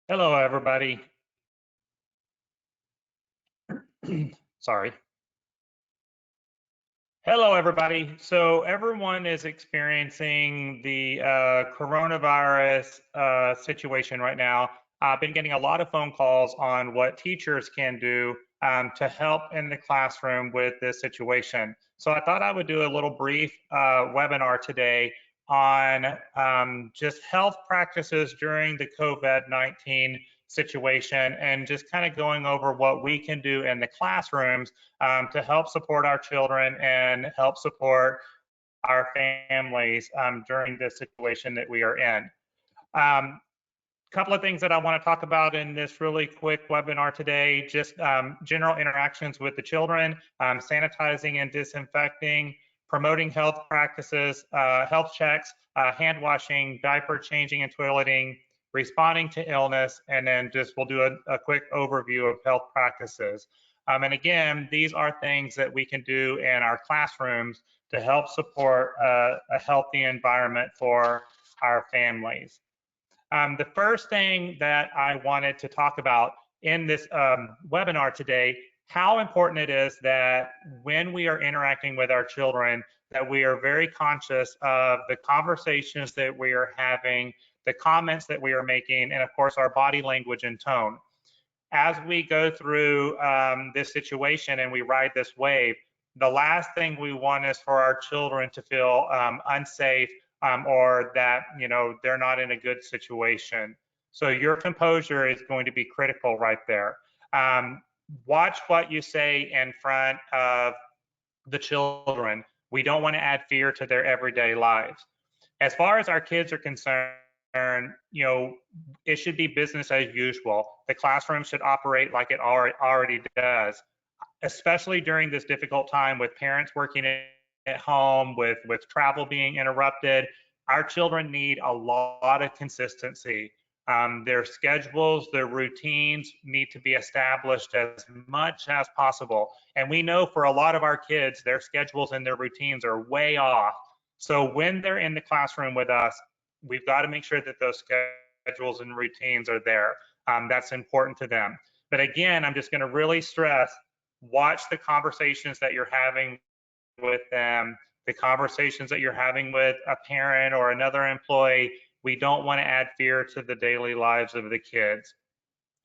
Hello, everybody. Sorry. Hello, everybody. So everyone is experiencing the coronavirus situation right now. I've been getting a lot of phone calls on what teachers can do to help in the classroom with this situation. So I thought I would do a little brief webinar today on just health practices during the COVID-19 situation and just kind of going over what we can do in the classrooms to help support our children and help support our families during this situation that we are in. Couple of things that I want to talk about in this really quick webinar today, just general interactions with the children, sanitizing and disinfecting, promoting health practices, health checks, hand washing, diaper changing and toileting, responding to illness, and then just we'll do a quick overview of health practices. And again, these are things that we can do in our classrooms to help support a healthy environment for our families. The first thing that I wanted to talk about in this webinar today, how important it is that when we are interacting with our children, that we are very conscious of the conversations that we are having, the comments that we are making, and of course our body language and tone. As we go through this situation and we ride this wave, the last thing we want is for our children to feel unsafe or that they're not in a good situation. So your composure is going to be critical right there. Watch what you say in front of the children. We don't want to add fear to their everyday lives. As far as our kids are concerned, it should be business as usual. The classroom should operate like it already does, especially during this difficult time with parents working at home, with travel being interrupted. Our children need a lot of consistency. Their schedules, their routines need to be established as much as possible. And we know for a lot of our kids, their schedules and their routines are way off. So when they're in the classroom with us, we've got to make sure that those schedules and routines are there. That's important to them. But again, I'm just going to really stress, watch the conversations that you're having with them, the conversations that you're having with a parent or another employee. We don't want to add fear to the daily lives of the kids.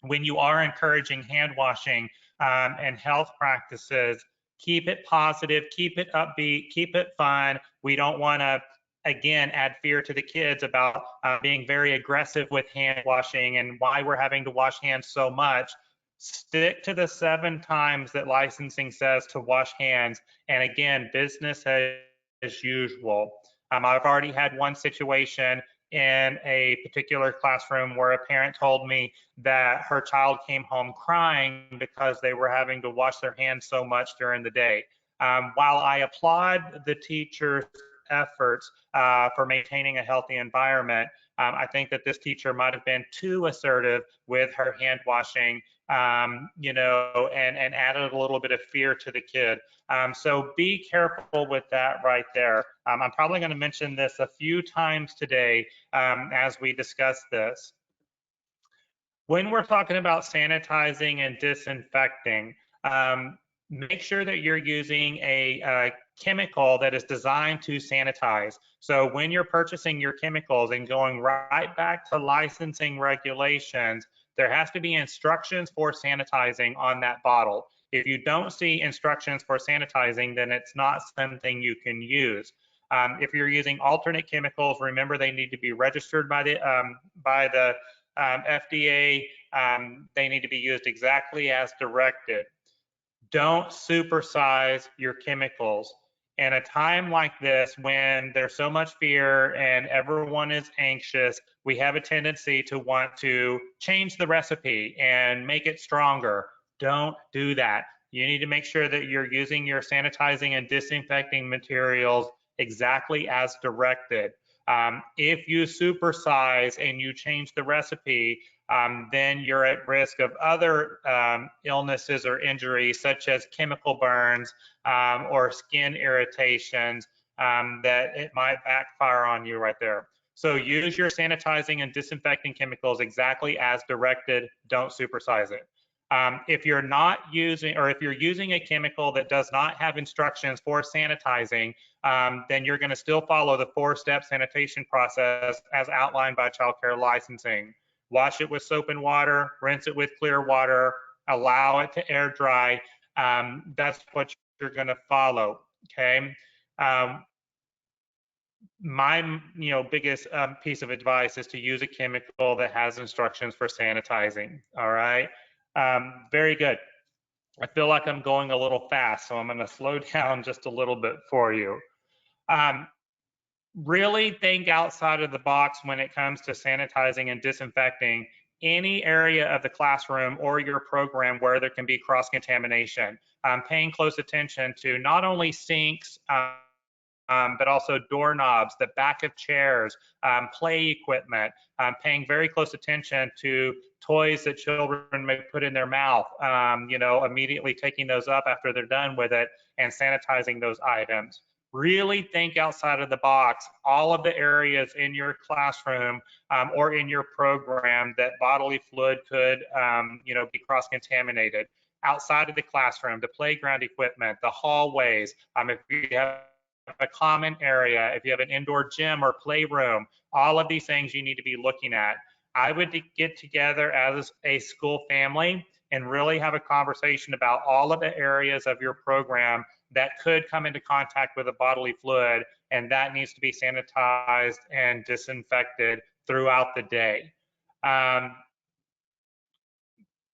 When you are encouraging hand washing and health practices, keep it positive, keep it upbeat, keep it fun. We don't want to, again, add fear to the kids about being very aggressive with hand washing and why we're having to wash hands so much. Stick to the 7 times that licensing says to wash hands. And again, business as usual. I've already had one situation in a particular classroom where a parent told me that her child came home crying because they were having to wash their hands so much during the day. While I applaud the teacher's efforts for maintaining a healthy environment, I think that this teacher might have been too assertive with her hand washing, and added a little bit of fear to the kid. So be careful with that right there. I'm probably going to mention this a few times today as we discuss this. When we're talking about sanitizing and disinfecting, make sure that you're using a chemical that is designed to sanitize. So when you're purchasing your chemicals and going right back to licensing regulations, there has to be instructions for sanitizing on that bottle. If you don't see instructions for sanitizing, then it's not something you can use. If you're using alternate chemicals, remember they need to be registered by the FDA. They need to be used exactly as directed. Don't supersize your chemicals. In a time like this, when there's so much fear and everyone is anxious, we have a tendency to want to change the recipe and make it stronger. Don't do that. You need to make sure that you're using your sanitizing and disinfecting materials exactly as directed. If you supersize and you change the recipe, then you're at risk of other illnesses or injuries, such as chemical burns or skin irritations, that it might backfire on you right there. So use your sanitizing and disinfecting chemicals exactly as directed. Don't supersize it. If you're not using, or if you're using a chemical that does not have instructions for sanitizing, then you're going to still follow the 4-step sanitation process as outlined by child care licensing. Wash it with soap and water, rinse it with clear water, allow it to air dry. That's what you're going to follow. Okay. My biggest piece of advice is to use a chemical that has instructions for sanitizing. All right. Very good. I feel like I'm going a little fast, so I'm going to slow down just a little bit for you. Really think outside of the box when it comes to sanitizing and disinfecting any area of the classroom or your program where there can be cross-contamination. Paying close attention to not only sinks, but also doorknobs, the back of chairs, play equipment, paying very close attention to toys that children may put in their mouth, immediately taking those up after they're done with it and sanitizing those items. Really think outside of the box, all of the areas in your classroom or in your program that bodily fluid could, be cross-contaminated. Outside of the classroom, the playground equipment, the hallways, if you have a common area, if you have an indoor gym or playroom, all of these things you need to be looking at. I would get together as a school family and really have a conversation about all of the areas of your program that could come into contact with a bodily fluid, and that needs to be sanitized and disinfected throughout the day.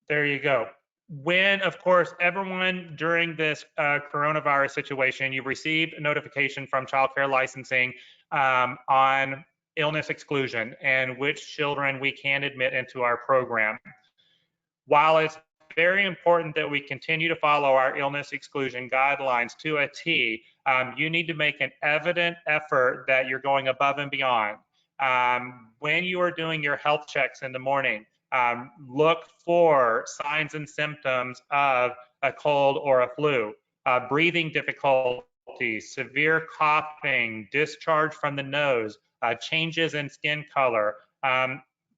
There you go. When, of course, everyone during this coronavirus situation, you've received a notification from child care licensing on illness exclusion and which children we can admit into our program. While it's very important that we continue to follow our illness exclusion guidelines to a T, you need to make an evident effort that you're going above and beyond. When you are doing your health checks in the morning, look for signs and symptoms of a cold or a flu, breathing difficulties, severe coughing, discharge from the nose, changes in skin color.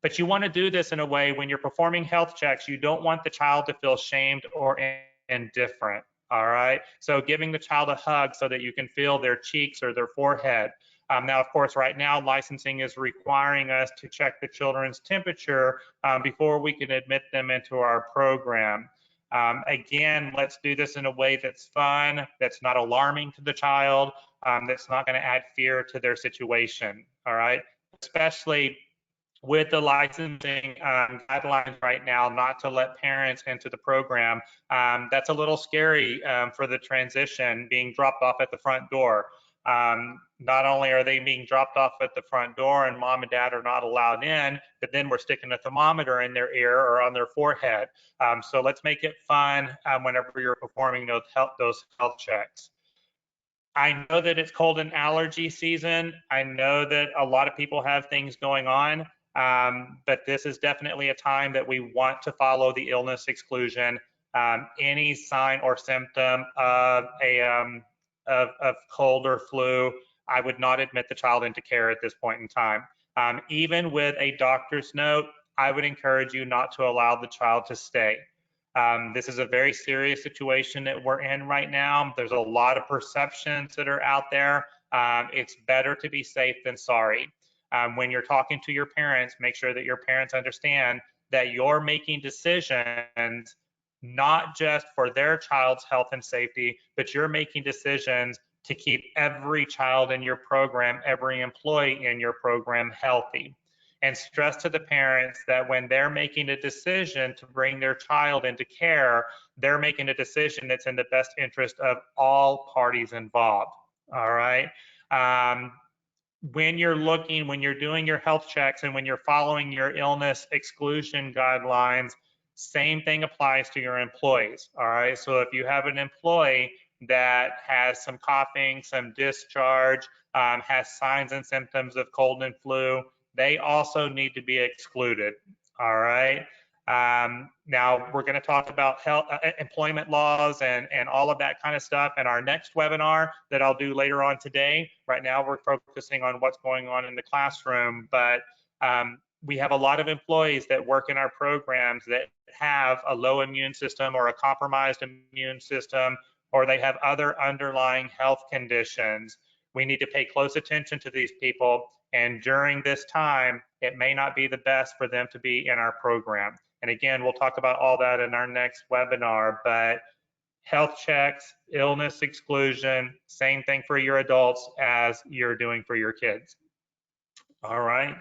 But you want to do this in a way when you're performing health checks, you don't want the child to feel shamed or indifferent. All right. So giving the child a hug so that you can feel their cheeks or their forehead. Now, of course, right now, licensing is requiring us to check the children's temperature before we can admit them into our program. Again, let's do this in a way that's fun, that's not alarming to the child, that's not going to add fear to their situation. All right. Especially with the licensing guidelines right now, not to let parents into the program. That's a little scary for the transition, being dropped off at the front door. Not only are they being dropped off at the front door and mom and dad are not allowed in, but then we're sticking a thermometer in their ear or on their forehead. So let's make it fun whenever you're performing those health checks. I know that it's cold and allergy season. I know that a lot of people have things going on, but this is definitely a time that we want to follow the illness exclusion. Any sign or symptom of of cold or flu, I would not admit the child into care at this point in time. Even with a doctor's note, I would encourage you not to allow the child to stay. This is a very serious situation that we're in right now. There's a lot of perceptions that are out there. It's better to be safe than sorry. When you're talking to your parents, make sure that your parents understand that you're making decisions not just for their child's health and safety, but you're making decisions to keep every child in your program, every employee in your program healthy. And stress to the parents that when they're making a decision to bring their child into care, they're making a decision that's in the best interest of all parties involved. All right. When you're doing your health checks and when you're following your illness exclusion guidelines, same thing applies to your employees. All right. So if you have an employee that has some coughing, some discharge, has signs and symptoms of cold and flu, they also need to be excluded. All right. Now we're going to talk about health, employment laws and all of that kind of stuff in our next webinar that I'll do later on today. Right now we're focusing on what's going on in the classroom, but we have a lot of employees that work in our programs that have a low immune system or a compromised immune system, or they have other underlying health conditions. We need to pay close attention to these people, and during this time, it may not be the best for them to be in our program. And again, we'll talk about all that in our next webinar, but health checks, illness exclusion, same thing for your adults as you're doing for your kids. All right.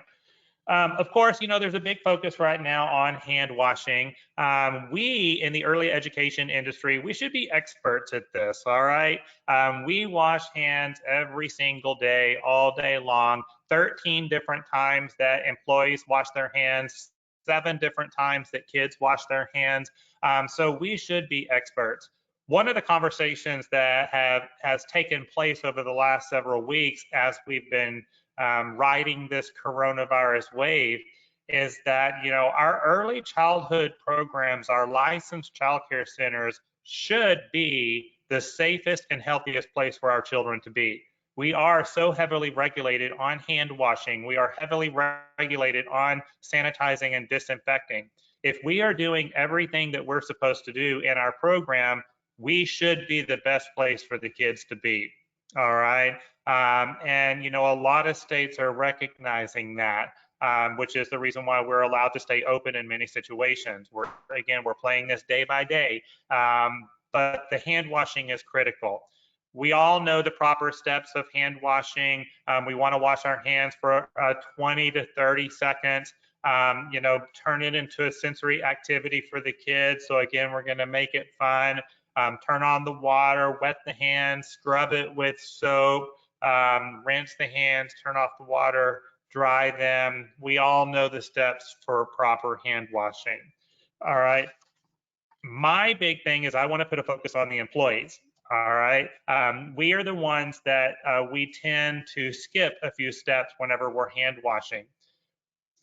Of course, there's a big focus right now on hand washing. We in the early education industry, we should be experts at this, all right? We wash hands every single day, all day long, 13 different times that employees wash their hands, 7 different times that kids wash their hands. So we should be experts. One of the conversations that has taken place over the last several weeks as we've been riding this coronavirus wave is that, our early childhood programs, our licensed child care centers should be the safest and healthiest place for our children to be. We are so heavily regulated on hand washing. We are heavily regulated on sanitizing and disinfecting. If we are doing everything that we're supposed to do in our program, we should be the best place for the kids to be. All right. And, a lot of states are recognizing that, which is the reason why we're allowed to stay open in many situations. We're playing this day by day, but the hand washing is critical. We all know the proper steps of hand washing. We want to wash our hands for 20 to 30 seconds. Turn it into a sensory activity for the kids. So again, we're going to make it fun. Turn on the water, wet the hands, scrub it with soap, rinse the hands, turn off the water, dry them. We all know the steps for proper hand washing. All right. My big thing is I want to put a focus on the employees. All right. We are the ones that we tend to skip a few steps whenever we're hand washing.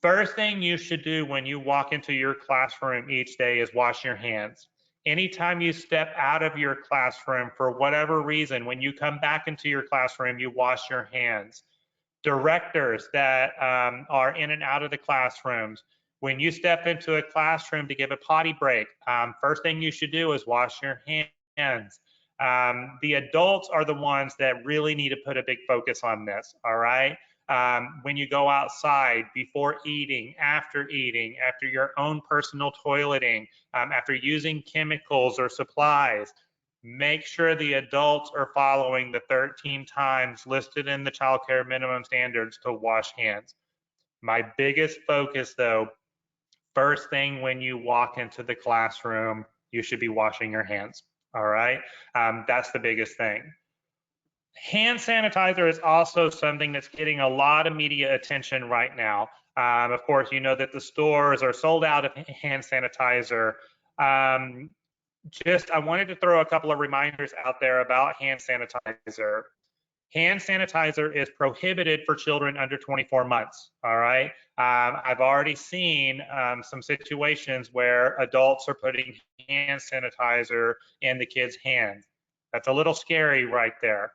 First thing you should do when you walk into your classroom each day is wash your hands. Anytime you step out of your classroom for whatever reason, when you come back into your classroom, you wash your hands. Directors that are in and out of the classrooms, when you step into a classroom to give a potty break, first thing you should do is wash your hands. The adults are the ones that really need to put a big focus on this, all right? When you go outside, before eating, after your own personal toileting, after using chemicals or supplies, make sure the adults are following the 13 times listed in the child care minimum standards to wash hands. My biggest focus though, first thing when you walk into the classroom, you should be washing your hands, all right? That's the biggest thing. Hand sanitizer is also something that's getting a lot of media attention right now. Of course, you know that the stores are sold out of hand sanitizer. I wanted to throw a couple of reminders out there about hand sanitizer. Hand sanitizer is prohibited for children under 24 months, all right? I've already seen some situations where adults are putting hand sanitizer in the kids' hands. That's a little scary right there.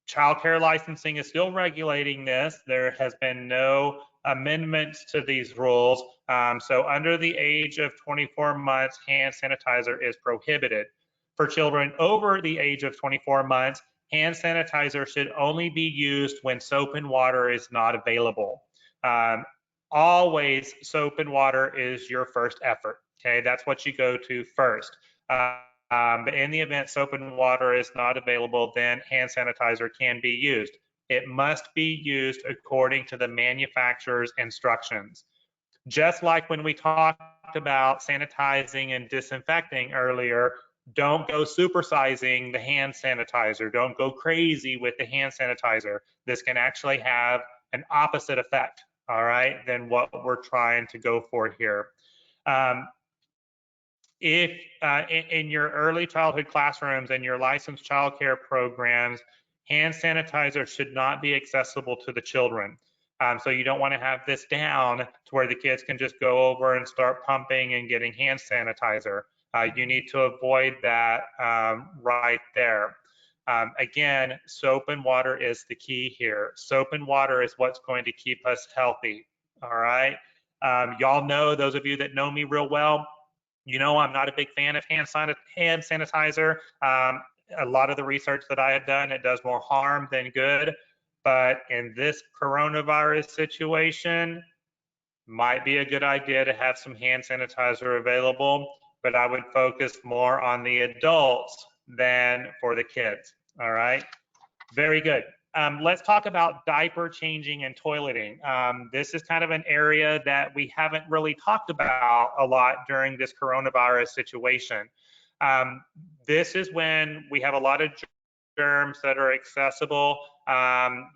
Child care licensing is still regulating this. There has been no amendments to these rules. So under the age of 24 months, hand sanitizer is prohibited. For children over the age of 24 months, hand sanitizer should only be used when soap and water is not available. Always soap and water is your first effort, okay? That's what you go to first. But in the event soap and water is not available, then hand sanitizer can be used. It must be used according to the manufacturer's instructions. Just like when we talked about sanitizing and disinfecting earlier, don't go supersizing the hand sanitizer. Don't go crazy with the hand sanitizer. This can actually have an opposite effect, all right, than what we're trying to go for here. If in your early childhood classrooms and your licensed child care programs, hand sanitizer should not be accessible to the children. So you don't want to have this down to where the kids can just go over and start pumping and getting hand sanitizer. You need to avoid that right there. Again, soap and water is the key here. Soap and water is what's going to keep us healthy, all right? Y'all know, those of you that know me real well, you know I'm not a big fan of hand sanitizer. A lot of the research that I had done, it does more harm than good. But in this coronavirus situation, might be a good idea to have some hand sanitizer available, but I would focus more on the adults than for the kids, all right? Very good. Let's talk about diaper changing and toileting. This is kind of an area that we haven't really talked about a lot during this coronavirus situation. This is when we have a lot of germs that are accessible.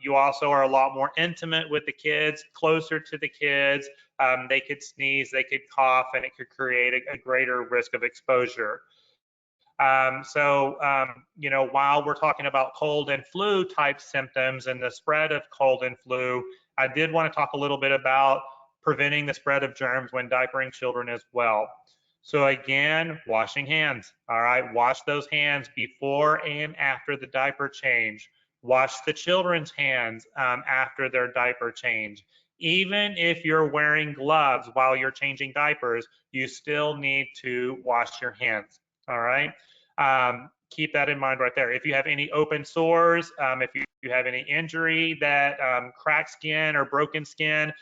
You also are a lot more intimate with the kids, closer to the kids. They could sneeze, they could cough, and it could create a greater risk of exposure. You know, while we're talking about cold and flu type symptoms and the spread of cold and flu, I did want to talk a little bit about preventing the spread of germs when diapering children as well. So again, washing hands, all right? Wash those hands before and after the diaper change. Wash the children's hands after their diaper change. Even if you're wearing gloves while you're changing diapers, you still need to wash your hands, all right? Keep that in mind right there. If you have any open sores, if you have any injury that cracked skin or broken skin,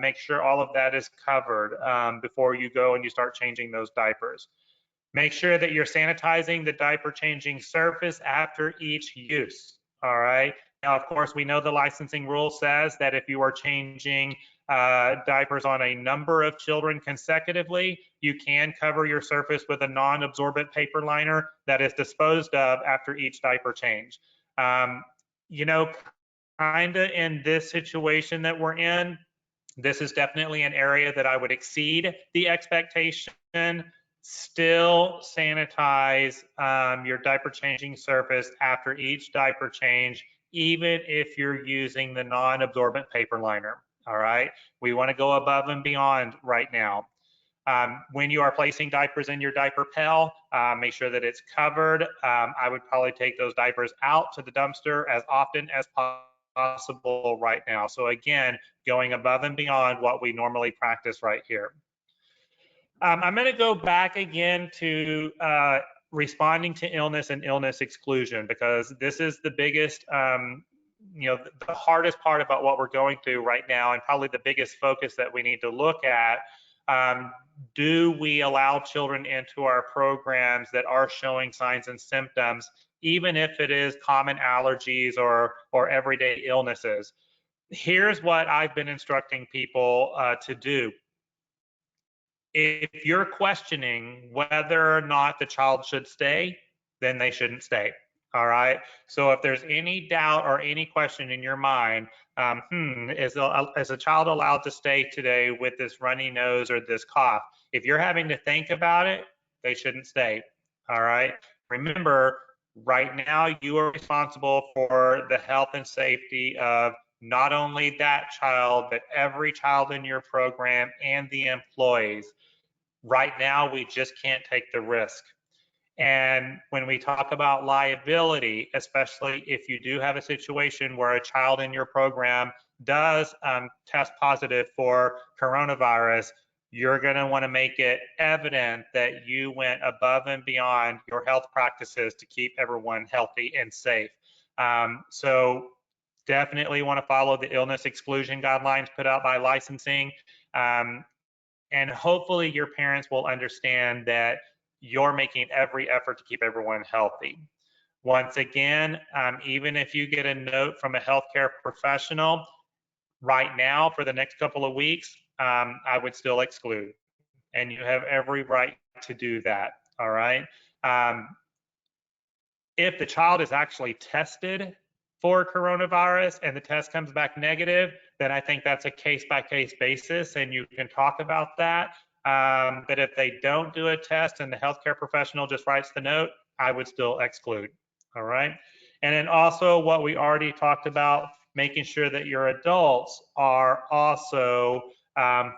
make sure all of that is covered before you go and you start changing those diapers. Make sure that you're sanitizing the diaper changing surface after each use, all right? Now, of course, we know the licensing rule says that if you are changing diapers on a number of children consecutively, you can cover your surface with a non-absorbent paper liner that is disposed of after each diaper change. You know, kind of in this situation that we're in, this is definitely an area that I would exceed the expectation. Still sanitize your diaper changing surface after each diaper change, even if you're using the non-absorbent paper liner, all right? We wanna go above and beyond right now. When you are placing diapers in your diaper pail, make sure that it's covered. I would probably take those diapers out to the dumpster as often as possible right now. So again, going above and beyond what we normally practice right here. I'm going to go back again to responding to illness and illness exclusion, because this is the biggest, you know, the hardest part about what we're going through right now, and probably the biggest focus that we need to look at. Do we allow children into our programs that are showing signs and symptoms, even if it is common allergies or everyday illnesses? Here's what I've been instructing people to do. If you're questioning whether or not the child should stay, then they shouldn't stay. All right. So if there's any doubt or any question in your mind, is a child allowed to stay today with this runny nose or this cough? If you're having to think about it, they shouldn't stay. All right. Remember, right now you are responsible for the health and safety of not only that child, but every child in your program and the employees. Right now, we just can't take the risk. And when we talk about liability, especially if you do have a situation where a child in your program does test positive for coronavirus, you're going to want to make it evident that you went above and beyond your health practices to keep everyone healthy and safe. So definitely want to follow the illness exclusion guidelines put out by licensing. And hopefully your parents will understand that you're making every effort to keep everyone healthy. Once again, even if you get a note from a healthcare professional, right now for the next couple of weeks, I would still exclude. And you have every right to do that, all right? If the child is actually tested for coronavirus and the test comes back negative, then I think that's a case-by-case basis and you can talk about that. But if they don't do a test and the healthcare professional just writes the note, I would still exclude, all right? And then also what we already talked about, making sure that your adults are also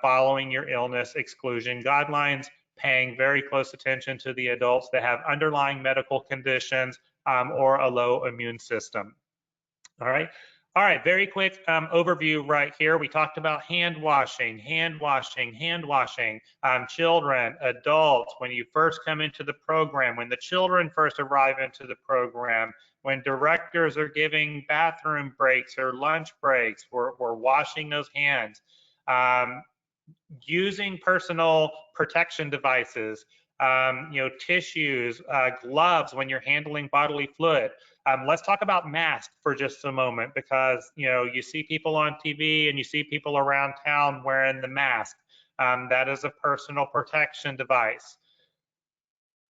following your illness exclusion guidelines, paying very close attention to the adults that have underlying medical conditions or a low immune system. All right. All right, very quick overview right here. We talked about hand washing, hand washing, hand washing. Children, adults, when you first come into the program, when the children first arrive into the program, when directors are giving bathroom breaks or lunch breaks, we're washing those hands. Using personal protection devices, tissues, gloves when you're handling bodily fluid. Let's talk about masks for just a moment, because you see people on TV and you see people around town wearing the mask. That is a personal protection device.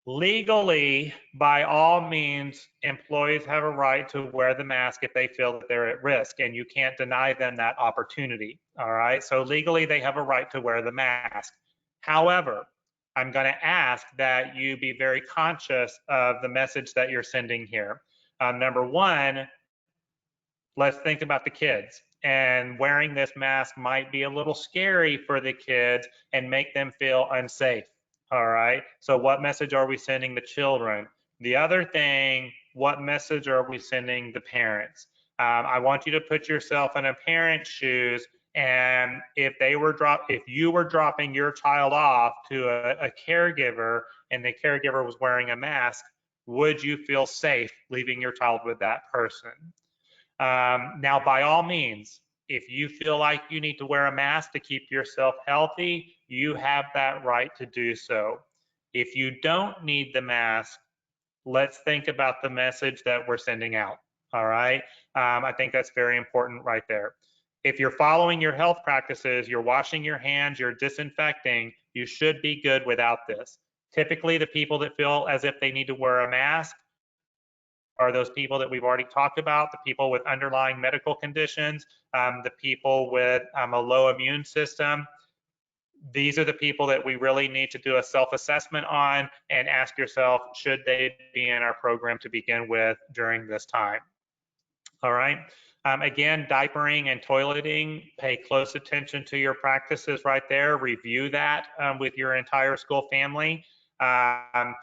Legally, by all means, employees have a right to wear the mask if they feel that they're at risk, and you can't deny them that opportunity. All right, so legally they have a right to wear the mask. However, I'm going to ask that you be very conscious of the message that you're sending here. Number one, let's think about the kids. And wearing this mask might be a little scary for the kids and make them feel unsafe. All right. So, what message are we sending the children? The other thing, what message are we sending the parents? I want you to put yourself in a parent's shoes, and if you were dropping your child off to a caregiver and the caregiver was wearing a mask, would you feel safe leaving your child with that person? Now, by all means, if you feel like you need to wear a mask to keep yourself healthy, you have that right to do so. If you don't need the mask, let's think about the message that we're sending out. All right. I think that's very important right there. If you're following your health practices, you're washing your hands, you're disinfecting, you should be good without this. Typically, the people that feel as if they need to wear a mask are those people that we've already talked about, the people with underlying medical conditions, the people with a low immune system. These are the people that we really need to do a self-assessment on and ask yourself, should they be in our program to begin with during this time? All right. Again, diapering and toileting, pay close attention to your practices right there. Review that with your entire school family.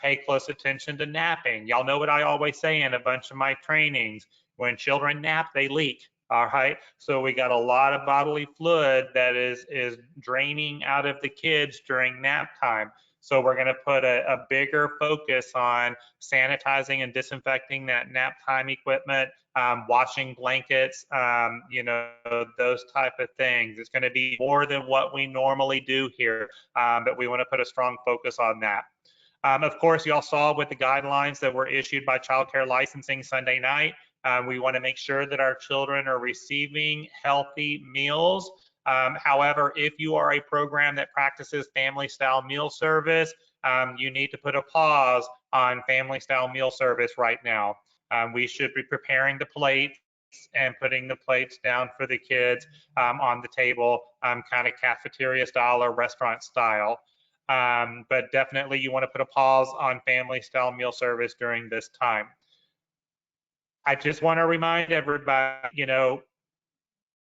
Pay close attention to napping. Y'all know what I always say in a bunch of my trainings. When children nap, they leak. All right. So we got a lot of bodily fluid that is draining out of the kids during nap time. So we're going to put a bigger focus on sanitizing and disinfecting that nap time equipment, washing blankets, those type of things. It's going to be more than what we normally do here, but we want to put a strong focus on that. Of course, y'all saw with the guidelines that were issued by Child Care Licensing Sunday night, we want to make sure that our children are receiving healthy meals. However, if you are a program that practices family-style meal service, you need to put a pause on family-style meal service right now. We should be preparing the plates and putting the plates down for the kids on the table, kind of cafeteria style or restaurant style. But definitely you want to put a pause on family-style meal service during this time. I just want to remind everybody,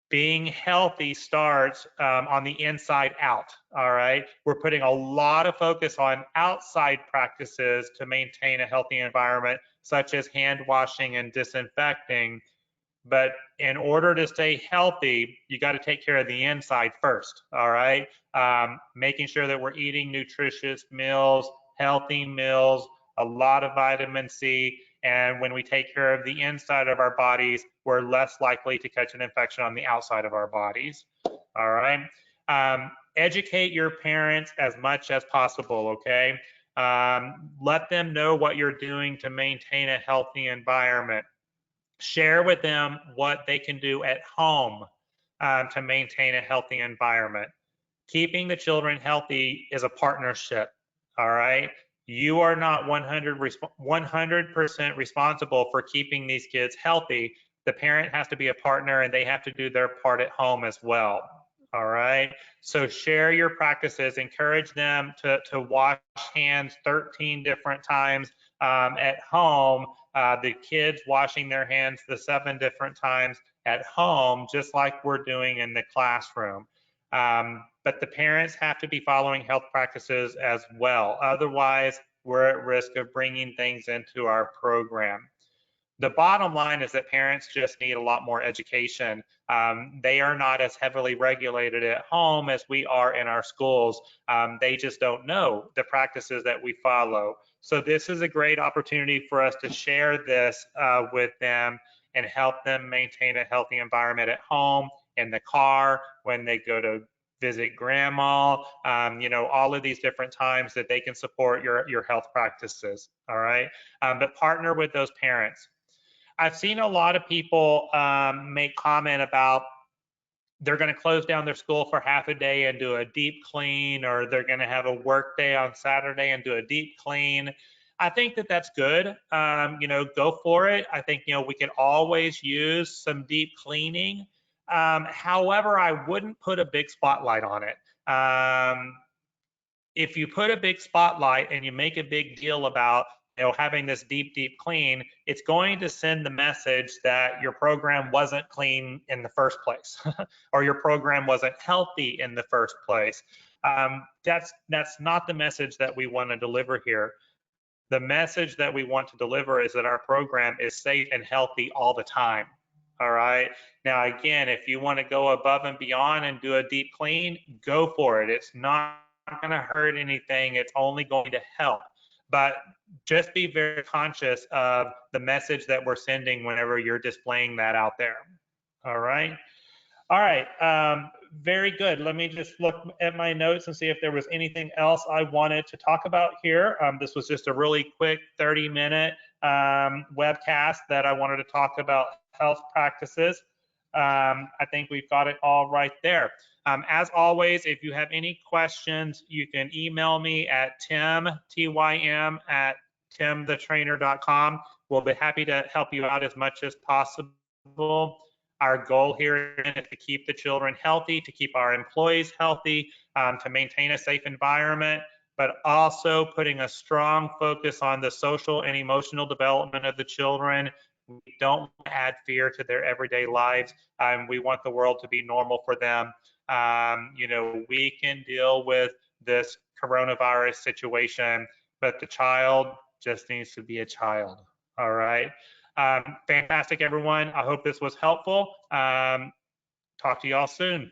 being healthy starts on the inside out, all right? We're putting a lot of focus on outside practices to maintain a healthy environment, such as hand washing and disinfecting. But in order to stay healthy, you got to take care of the inside first, all right? Making sure that we're eating nutritious meals, healthy meals, a lot of vitamin C, and when we take care of the inside of our bodies, we're less likely to catch an infection on the outside of our bodies, all right? Educate your parents as much as possible, okay? Let them know what you're doing to maintain a healthy environment. Share with them what they can do at home to maintain a healthy environment. Keeping the children healthy is a partnership, all right? You are not 100% responsible for keeping these kids healthy. The parent has to be a partner and they have to do their part at home as well, all right? So share your practices, encourage them to wash hands 13 different times at home, the kids washing their hands the 7 different times at home, just like we're doing in the classroom. But the parents have to be following health practices as well. Otherwise, we're at risk of bringing things into our program. The bottom line is that parents just need a lot more education. They are not as heavily regulated at home as we are in our schools. They just don't know the practices that we follow. So this is a great opportunity for us to share this with them and help them maintain a healthy environment at home, in the car, when they go to visit grandma, all of these different times that they can support your health practices, all right? But partner with those parents. I've seen a lot of people make comment about they're going to close down their school for half a day and do a deep clean, or they're going to have a work day on Saturday and do a deep clean. I think that that's good. Go for it. I think, we can always use some deep cleaning. However, I wouldn't put a big spotlight on it. If you put a big spotlight and you make a big deal about having this deep clean, it's going to send the message that your program wasn't clean in the first place, or your program wasn't healthy in the first place. That's not the message that we want to deliver here. The message that we want to deliver is that our program is safe and healthy all the time. All right. Now, again, if you want to go above and beyond and do a deep clean, go for it. It's not going to hurt anything. It's only going to help. But just be very conscious of the message that we're sending whenever you're displaying that out there. All right. All right. Very good. Let me just look at my notes and see if there was anything else I wanted to talk about here. This was just a really quick 30-minute webcast that I wanted to talk about health practices. I think we've got it all right there. As always, if you have any questions, you can email me at timtym@timthetrainer.com. We'll be happy to help you out as much as possible. Our goal here is to keep the children healthy, to keep our employees healthy, to maintain a safe environment, but also putting a strong focus on the social and emotional development of the children. We don't want to add fear to their everyday lives. We want the world to be normal for them. We can deal with this coronavirus situation, but the child just needs to be a child. All right. Fantastic, everyone. I hope this was helpful. Talk to y'all soon.